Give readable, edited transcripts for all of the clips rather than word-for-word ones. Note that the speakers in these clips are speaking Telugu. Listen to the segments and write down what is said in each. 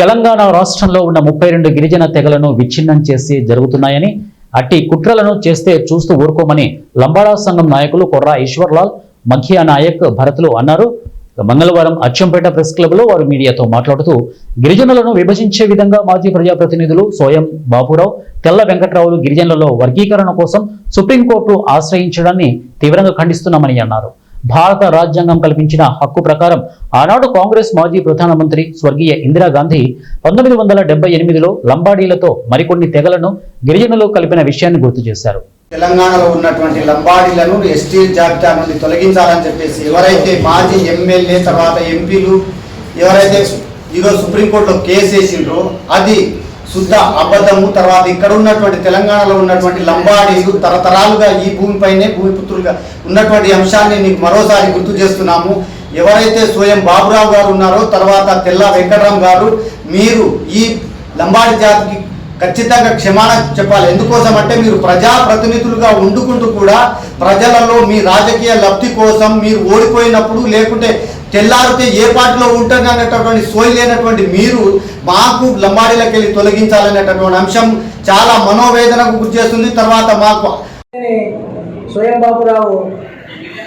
తెలంగాణ రాష్ట్రంలో ఉన్న 32 గిరిజన తెగలను విచ్ఛిన్నం చేసి జరుగుతున్నాయని, అట్టి కుట్రలను చేస్తే చూస్తూ ఊరుకోమని లంబాడా సంఘం నాయకులు కొర్రా ఈశ్వర్లాల్, మఖియా నాయక్, భరత్లు అన్నారు. మంగళవారం అచ్చంపేట ప్రెస్ క్లబ్ లో వారు మీడియాతో మాట్లాడుతూ గిరిజనులను విభజించే విధంగా మాజీ ప్రజాప్రతినిధులు సోయం బాపురావు, తెల్ల వెంకట్రావులు గిరిజనులలో వర్గీకరణ కోసం సుప్రీంకోర్టు ఆశ్రయించడాన్ని తీవ్రంగా ఖండిస్తున్నామని అన్నారు. భారత రాజ్యాంగం కల్పించిన హక్కు ప్రకారం ఆనాడు కాంగ్రెస్ మాజీ ప్రధానమంత్రి స్వర్గీయ ఇందిరాగాంధీ 1978లో లంబాడీలతో మరికొన్ని తెగలను గిరిజనులు కలిపిన విషయాన్ని గుర్తు చేశారు. తెలంగాణలో ఉన్నటువంటి లంబాడీలను ఎస్టీ జాబితా నుండి తొలగించాలని చెప్పేసి ఎవరైతే మాజీ ఎమ్మెల్యే తర్వాత ఎంపీలు ఎవరైతే ఈరోజు సుప్రీంకోర్టులో కేసు వేసిండ్రో అది శుద్ధ అబద్ధము. తర్వాత ఇక్కడ ఉన్నటువంటి తెలంగాణలో ఉన్నటువంటి లంబాడీలు తరతరాలుగా ఈ భూమిపైనే భూమిపుత్రులుగా ఉన్నటువంటి అంశాన్ని మీకు మరోసారి గుర్తు చేస్తున్నాము. ఎవరైతే సోయం బాబురావు గారు ఉన్నారో తర్వాత తెల్ల వెంకటరాం గారు, మీరు ఈ లంబాడి జాతికి ఖచ్చితంగా క్షమాపణ చెప్పాలి. ఎందుకోసం అంటే మీరు ప్రజాప్రతినిధులుగా ఉండుకుంటూ కూడా ప్రజలలో మీ రాజకీయ లబ్ధి కోసం మీరు ఓడిపోయినప్పుడు లేకుంటే తెల్లారితే ఏ పార్టీలో ఉంటారనేటటువంటి సోయి లేనటువంటి మీరు మాకు లంబాడీలకు వెళ్ళి తొలగించాలనేటటువంటి అంశం చాలా మనోవేదనకు గురి చేస్తుంది. తర్వాత మాకు సోయం బాపురావు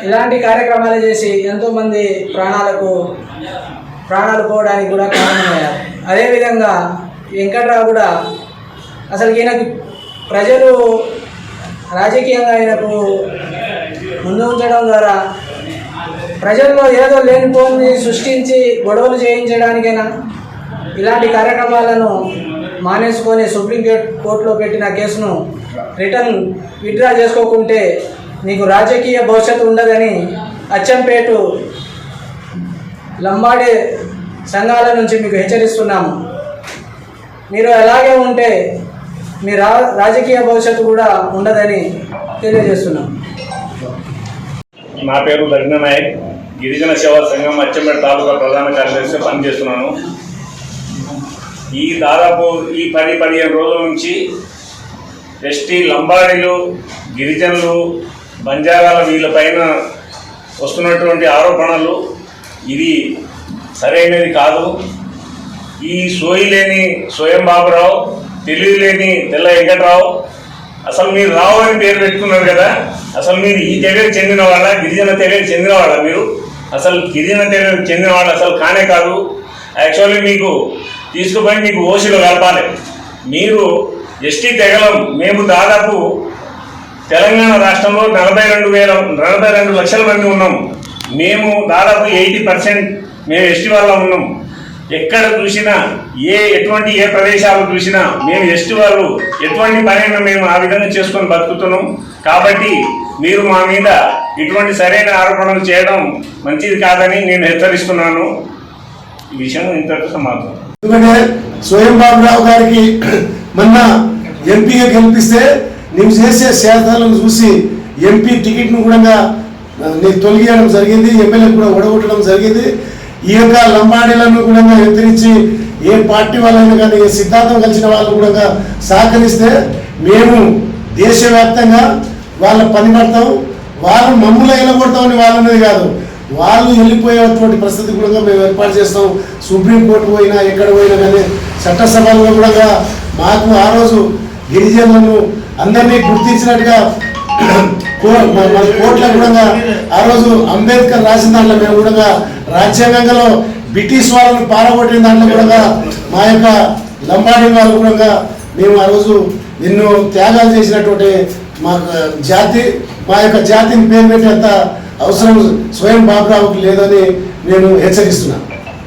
ఇలాంటి కార్యక్రమాలు చేసి ఎంతోమంది ప్రాణాలు పోవడానికి కూడా కారణమయ్యారు. అదేవిధంగా వెంకట్రావు కూడా అసలు ఈయనకు ప్రజలు రాజకీయంగా ఆయనకు ముందు ఉంచడం ద్వారా ప్రజల్లో ఏదో లేనిపోని సృష్టించి గొడవలు చేయించడానికైనా ఇలాంటి కార్యక్రమాలను మానేసుకొని సుప్రీంకోర్టులో పెట్టిన కేసును రిటర్న్ విత్డ్రా చేసుకోకుంటే నీకు రాజకీయ భవిష్యత్తు ఉండదని అచ్చంపేట లంబాడి సంఘాల నుంచి మీకు హెచ్చరిస్తున్నాము. మీరు అలాగే ఉంటే మీ రాజకీయ భవిష్యత్తు కూడా ఉండదని తెలియజేస్తున్నాం. నా పేరు దర్శన నాయక్, గిరిజన సేవా సంఘం అచ్చంపేట తాలూకా ప్రధాన కార్యదర్శిగా పనిచేస్తున్నాను. దాదాపు 10-15 రోజుల నుంచి ఎస్టీ లంబాడీలు, గిరిజనులు, బంజారాల వీళ్ళపైన వస్తున్నటువంటి ఆరోపణలు ఇది సరైనది కాదు. ఈ సోయి లేని సోయం బాబురావు, తెలివి లేని తెల్ల వెంకట్రావు, అసలు మీరు రావు అని పేరు పెట్టుకున్నారు కదా, అసలు మీరు ఈ తెగకు చెందిన వాళ్ళ, గిరిజన తెగకు చెందిన వాళ్ళ? మీరు అసలు గిరిజన తెగకు చెందిన వాళ్ళు అసలు కానే కాదు. యాక్చువల్లీ మీకు తీసుకుపోయి మీకు ఓసీలో కలపాలి. మీరు ఎస్టీ తెగలం. మేము దాదాపు తెలంగాణ రాష్ట్రంలో 42 లక్షల మంది ఉన్నాం. మేము దాదాపు 80% మేము ఎస్టీ వాళ్ళ ఉన్నాం. ఎక్కడ చూసినా ఎటువంటి ప్రదేశాలు చూసినా మేము ఎస్టీ వాళ్ళు ఎటువంటి పనైనా మేము ఆ విధంగా చేసుకొని బతుకుతున్నాం. కాబట్టి మీరు మా మీద ఇటువంటి సరైన ఆరోపణలు చేయడం మంచిది కాదని నేను హెచ్చరిస్తున్నాను. ఈ విషయం ఇంతటితో సమాధానం. ఎందుకంటే సోయం బాబురావు గారికి మొన్న ఎంపీగా గెలిపిస్తే నేను చేసే శాతాలను చూసి ఎంపీ టికెట్ను కూడా తొలగియడం జరిగింది, ఎమ్మెల్యే కూడా ఓడగొట్టడం జరిగింది. ఈ యొక్క లంబాడీలను కూడా ఎత్తిరించి ఏ పార్టీ వాళ్ళైనా కానీ ఏ సిద్ధాంతం కలిసిన వాళ్ళు కూడా సహకరిస్తే మేము దేశవ్యాప్తంగా వాళ్ళ పని పడతాం. వాళ్ళు మమ్మల్ని వెళ్ళగొడతామని వాళ్ళనేది కాదు, వాళ్ళు వెళ్ళిపోయేటువంటి పరిస్థితి కూడా మేము ఏర్పాటు చేస్తాం. సుప్రీంకోర్టు పోయినా ఎక్కడ పోయినా కానీ చట్టసభలో కూడా మాకు ఆ రోజు గిరిజనులను అందరినీ గుర్తించినట్టుగా మన కోర్టులో కూడా ఆ రోజు అంబేద్కర్ రాసిన దాంట్లో మేము కూడా రాజ్యాంగంలో బ్రిటిష్ వాళ్ళని పారగొట్టిన దాంట్లో కూడా మా యొక్క లంబాడీ వాళ్ళు కూడా మేము ఆ రోజు ఎన్నో త్యాగాలు చేసినటువంటి మా జాతి, మా యొక్క జాతిని పేరు పెట్టేంత అవసరం స్వయం బాబురావుకి లేదని నేను హెచ్చరిస్తున్నాను.